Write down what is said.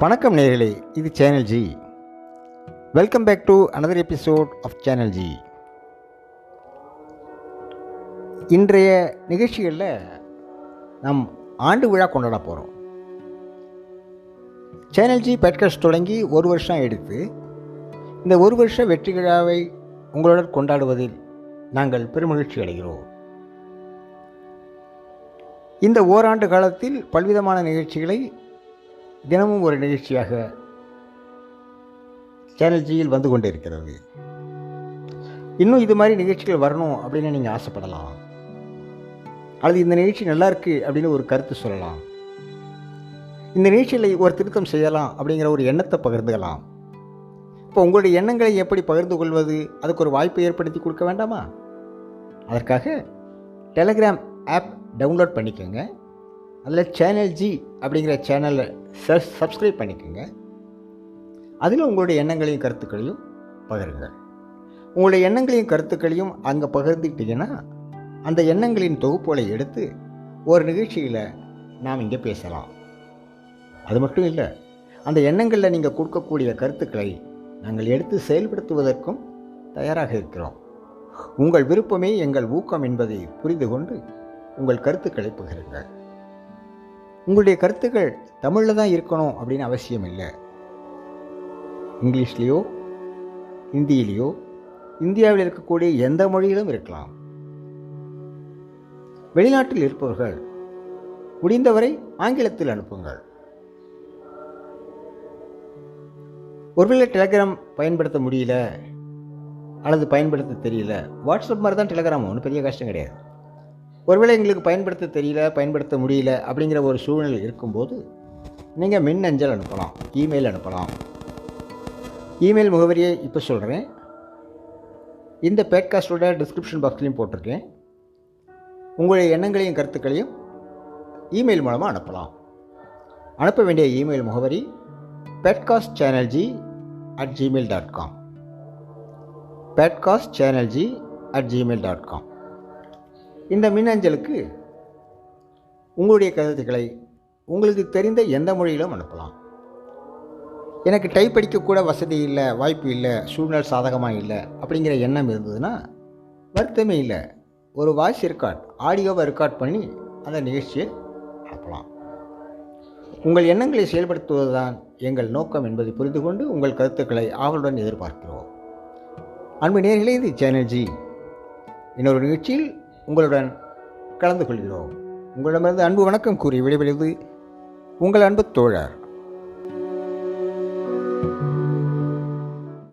வணக்கம் நேயர்களே, இது channel G. Welcome back to another episode of channel G. இன்றைய நிகழ்ச்சிகளில் நாம் ஆண்டு விழா கொண்டாட போகிறோம். சேனல் ஜி பாட்காஸ்ட் தொடங்கி ஒரு வருஷம் எடுத்து இந்த ஒரு வருஷ வெற்றி விழாவை உங்களுடன் கொண்டாடுவதில் நாங்கள் பெருமகிழ்ச்சி அடைகிறோம். இந்த ஓராண்டு காலத்தில் பல்விதமான நிகழ்ச்சிகளை தினமும் ஒரு நிகழ்ச்சியாக சேனல் ஜியில் வந்து கொண்டு இருக்கிறது. இன்னும் இது மாதிரி நிகழ்ச்சிகள் வரணும் அப்படின்னு நீங்கள் ஆசைப்படலாம், அல்லது இந்த நிகழ்ச்சி நல்லா இருக்கு அப்படின்னு ஒரு கருத்து சொல்லலாம், இந்த நிகழ்ச்சியில் ஒரு திருத்தம் செய்யலாம் அப்படிங்கிற ஒரு எண்ணத்தை பகிர்ந்துக்கலாம். இப்போ உங்களுடைய எண்ணங்களை எப்படி பகிர்ந்து கொள்வது, அதுக்கு ஒரு வாய்ப்பை ஏற்படுத்தி கொடுக்க வேண்டாமா? அதற்காக டெலகிராம் ஆப் டவுன்லோட் பண்ணிக்கோங்க. அதில் சேனல் ஜி அப்படிங்கிற சேனலை சப்ஸ்கிரைப் பண்ணிக்கோங்க. அதில் உங்களுடைய எண்ணங்களையும் கருத்துக்களையும் பகிருங்கள். உங்களுடைய எண்ணங்களையும் கருத்துக்களையும் அங்கே பகிர்ந்துக்கிட்டீங்கன்னா அந்த எண்ணங்களின் தொகுப்புகளை எடுத்து ஒரு நிகழ்ச்சியில் நாம் இங்கே பேசலாம். அது மட்டும் இல்லை, அந்த எண்ணங்களில் நீங்கள் கொடுக்கக்கூடிய கருத்துக்களை நாங்கள் எடுத்து செயல்படுத்துவதற்கும் தயாராக இருக்கிறோம். உங்கள் விருப்பமே எங்கள் ஊக்கம் என்பதை புரிந்து கொண்டு உங்கள் கருத்துக்களை பகிருங்கள். உங்களுடைய கருத்துக்கள் தமிழில் தான் இருக்கணும் அப்படின்னு அவசியம் இல்லை. இங்கிலீஷ்லேயோ ஹிந்தியிலேயோ இந்தியாவில் இருக்கக்கூடிய எந்த மொழியிலும் இருக்கலாம். வெளிநாட்டில் இருப்பவர்கள் முடிந்தவரை ஆங்கிலத்தில் அனுப்புங்கள். ஒருவேளை டெலகிராம் பயன்படுத்த முடியல அல்லது பயன்படுத்த தெரியல, வாட்ஸ்அப் மாதிரி தான் டெலகிராம், ஒன்றும் பெரிய கஷ்டம் கிடையாது. ஒருவேளை எங்களுக்கு பயன்படுத்த தெரியல, பயன்படுத்த முடியல அப்படிங்கிற ஒரு சூழ்நிலை இருக்கும்போது நீங்கள் மின்னஞ்சல் அனுப்பலாம், இமெயில் அனுப்பலாம். இமெயில் முகவரியை இப்போ சொல்கிறேன், இந்த பாட்காஸ்டோட டிஸ்கிரிப்ஷன் பாக்ஸ்லையும் போட்டிருக்கேன். உங்களுடைய எண்ணங்களையும் கருத்துக்களையும் இமெயில் மூலமாக அனுப்பலாம். அனுப்ப வேண்டிய இமெயில் முகவரி padcastchannelg@gmail.com padcastchannelg@gmail.com. இந்த மின்னஞ்சலுக்கு உங்களுடைய கருத்துக்களை உங்களுக்கு தெரிந்த எந்த மொழியிலும் அனுப்பலாம். எனக்கு டைப் அடிக்கக்கூட வசதி இல்லை, வாய்ப்பு இல்லை, சூழ்நிலை சாதகமாக இல்லை அப்படிங்கிற எண்ணம் இருந்ததுன்னா வருத்தமே இல்லை, ஒரு வாய்ஸ் ரெக்கார்ட், ஆடியோவை ரெக்கார்ட் பண்ணி அந்த நிகழ்ச்சியை அனுப்பலாம். உங்கள் எண்ணங்களை செயல்படுத்துவது தான் எங்கள் நோக்கம் என்பதை புரிந்து கொண்டு உங்கள் கருத்துக்களை ஆவலுடன் எதிர்பார்க்கிறோம். அன்பு நேயர்களே, இது சேனல் ஜி. இன்னொரு நிகழ்ச்சியில் உங்களுடன் கலந்து கொள்கிறோம். உங்களிடமிருந்து அன்பு வணக்கம் கூறி விடைபெறுவது உங்கள் அன்பு தோழர்.